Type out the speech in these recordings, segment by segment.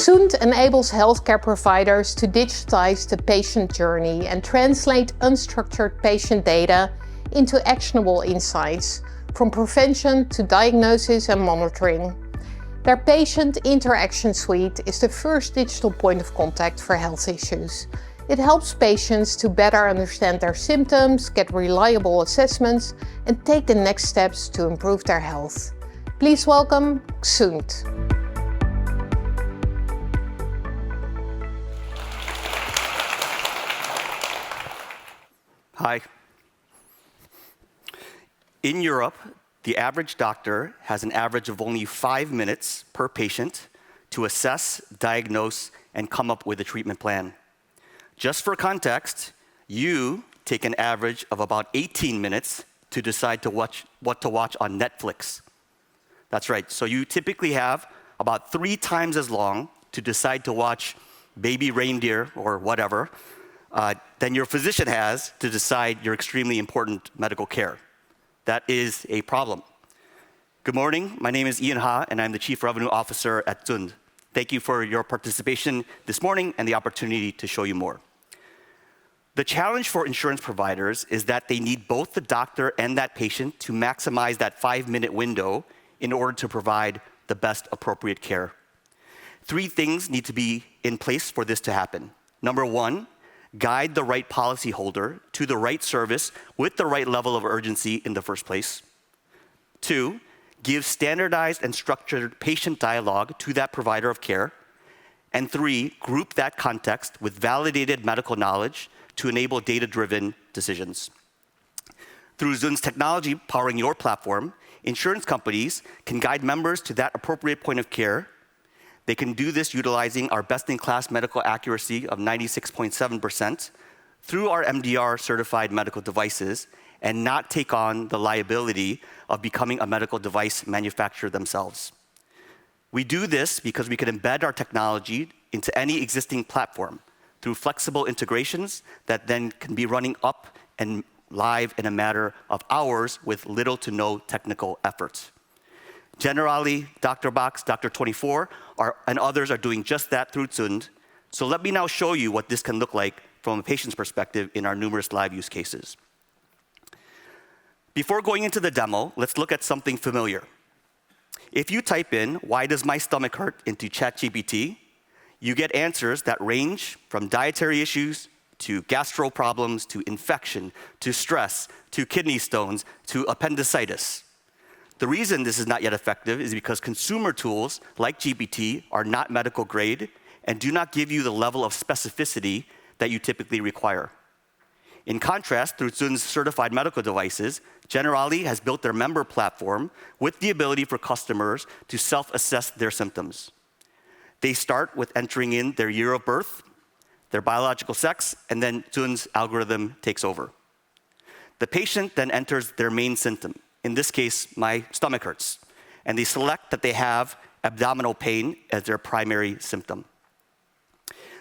XUND enables healthcare providers to digitize the patient journey and translate unstructured patient data into actionable insights, from prevention to diagnosis and monitoring. Their patient interaction suite is the first digital point of contact for health issues. It helps patients to better understand their symptoms, get reliable assessments, and take the next steps to improve their health. Please welcome XUND. Hi. In Europe, the average doctor has an average of only 5 minutes per patient to assess, diagnose, and come up with a treatment plan. Just for context, you take an average of about 18 minutes to decide what to watch on Netflix. That's right, so you typically have about 3 times as long to decide to watch Baby Reindeer or whatever than your physician has to decide your extremely important medical care. That is a problem. Good morning, my name is Ian Ha, and I'm the Chief Revenue Officer at XUND. Thank you for your participation this morning and the opportunity to show you more. The challenge for insurance providers is that they need both the doctor and that patient to maximize that 5-minute window in order to provide the best appropriate care. 3 things need to be in place for this to happen. Number 1, guide the right policyholder to the right service with the right level of urgency in the first place. 2, give standardized and structured patient dialogue to that provider of care. And 3, group that context with validated medical knowledge to enable data-driven decisions. Through XUND's technology powering your platform, insurance companies can guide members to that appropriate point of care. They can do this utilizing our best-in-class medical accuracy of 96.7% through our MDR-certified medical devices and not take on the liability of becoming a medical device manufacturer themselves. We do this because we can embed our technology into any existing platform through flexible integrations that then can be running up and live in a matter of hours with little to no technical effort. Generally, DrBox, Dr.24, and others are doing just that through XUND. So let me now show you what this can look like from a patient's perspective in our numerous live use cases. Before going into the demo, let's look at something familiar. If you type in, "Why does my stomach hurt?" into ChatGPT, you get answers that range from dietary issues to gastro problems, to infection, to stress, to kidney stones, to appendicitis. The reason this is not yet effective is because consumer tools like GPT are not medical grade and do not give you the level of specificity that you typically require. In contrast, through XUND's certified medical devices, Generali has built their member platform with the ability for customers to self-assess their symptoms. They start with entering in their year of birth, their biological sex, and then XUND's algorithm takes over. The patient then enters their main symptom. In this case, my stomach hurts. And they select that they have abdominal pain as their primary symptom.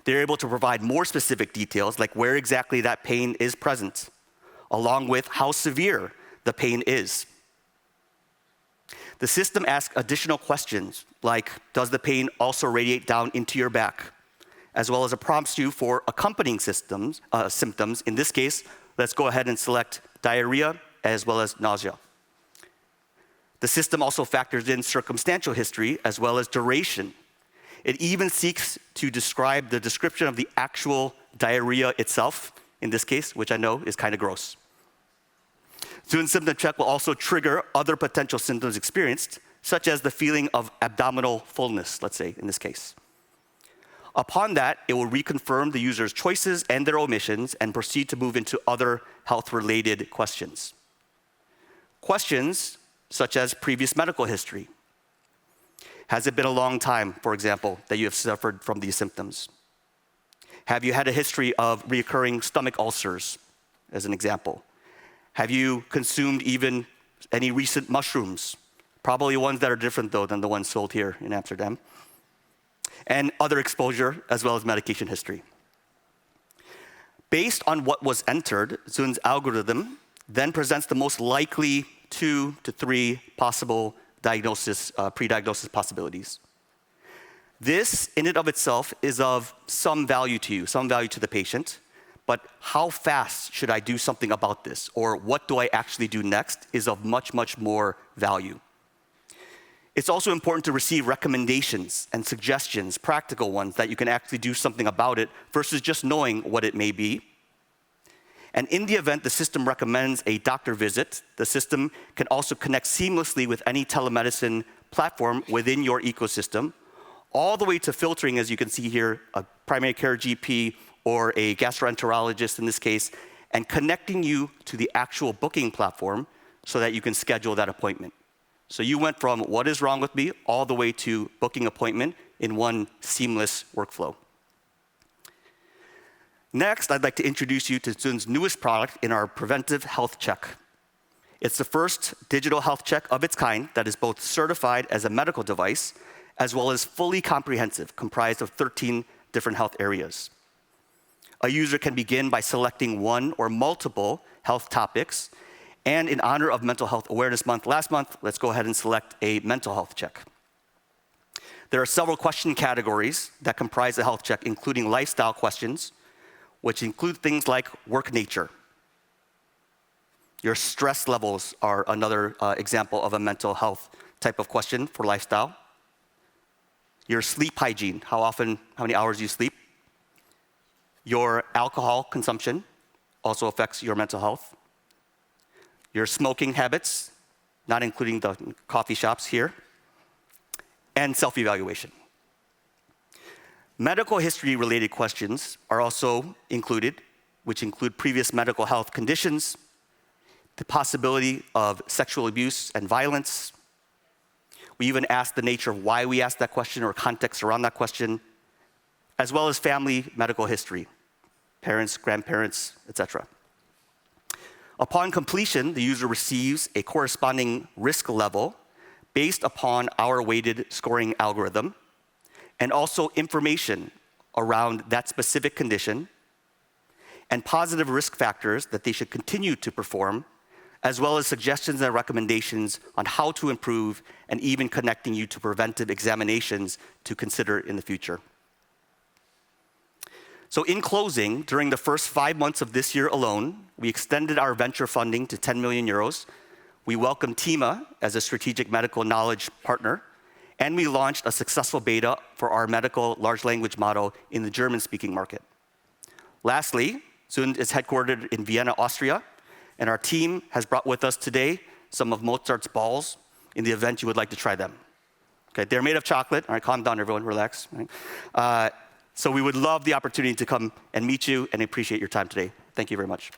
They're able to provide more specific details, like where exactly that pain is present, along with how severe the pain is. The system asks additional questions, like, does the pain also radiate down into your back? As well as it prompts you for accompanying symptoms. In this case, let's go ahead and select diarrhea as well as nausea. The system also factors in circumstantial history as well as duration. It even seeks to describe the description of the actual diarrhea itself, in this case, which I know is kind of gross. XUND Symptom Check will also trigger other potential symptoms experienced, such as the feeling of abdominal fullness, let's say, in this case. Upon that, it will reconfirm the user's choices and their omissions and proceed to move into other health-related questions. Questions such as previous medical history. Has it been a long time, for example, that you have suffered from these symptoms? Have you had a history of recurring stomach ulcers, as an example? Have you consumed even any recent mushrooms? Probably ones that are different, though, than the ones sold here in Amsterdam. And other exposure, as well as medication history. Based on what was entered, XUND's algorithm then presents the most likely 2 to 3 possible pre-diagnosis possibilities. This, in and of itself, is of some value to you, some value to the patient. But how fast should I do something about this? Or what do I actually do next is of much, much more value. It's also important to receive recommendations and suggestions, practical ones, that you can actually do something about it versus just knowing what it may be. And in the event the system recommends a doctor visit, the system can also connect seamlessly with any telemedicine platform within your ecosystem, all the way to filtering, as you can see here, a primary care GP or a gastroenterologist in this case, and connecting you to the actual booking platform so that you can schedule that appointment. So you went from what is wrong with me all the way to booking appointment in one seamless workflow. Next, I'd like to introduce you to XUND's newest product in our preventive health check. It's the first digital health check of its kind that is both certified as a medical device as well as fully comprehensive, comprised of 13 different health areas. A user can begin by selecting one or multiple health topics. And in honor of Mental Health Awareness Month last month, let's go ahead and select a mental health check. There are several question categories that comprise the health check, including lifestyle questions, which include things like work nature. Your stress levels are another example of a mental health type of question for lifestyle. Your sleep hygiene, how many hours you sleep. Your alcohol consumption also affects your mental health. Your smoking habits, not including the coffee shops here, and self-evaluation. Medical history-related questions are also included, which include previous medical health conditions, the possibility of sexual abuse and violence. We even ask the nature of why we ask that question or context around that question, as well as family medical history, parents, grandparents, etc. Upon completion, the user receives a corresponding risk level based upon our weighted scoring algorithm, and also information around that specific condition, and positive risk factors that they should continue to perform, as well as suggestions and recommendations on how to improve, and even connecting you to preventive examinations to consider in the future. So in closing, during the first 5 months of this year alone, we extended our venture funding to 10 million euros. We welcomed TIMA as a strategic medical knowledge partner, and we launched a successful beta for our medical large language model in the German-speaking market. Lastly, XUND is headquartered in Vienna, Austria, and our team has brought with us today some of Mozart's balls in the event you would like to try them. Okay, they're made of chocolate. All right, calm down, everyone, relax. So we would love the opportunity to come and meet you and appreciate your time today. Thank you very much.